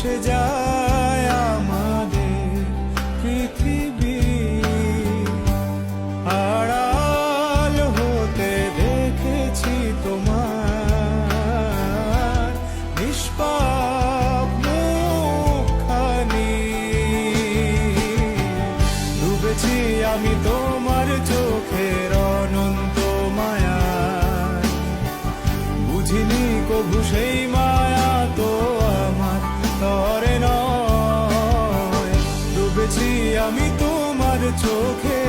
ভেসে যায় আমাদের পৃথিবী। আড়াল হতে দেখেছি তোমার নিষ্পাপ মুখখানি। ডুবেছি আমি তোমার চোখের অনন্ত মায়া, বুঝিনি কভু সেই মায়া তো আমার তরে নয়। ডুবেছি আমি তোমার চোখে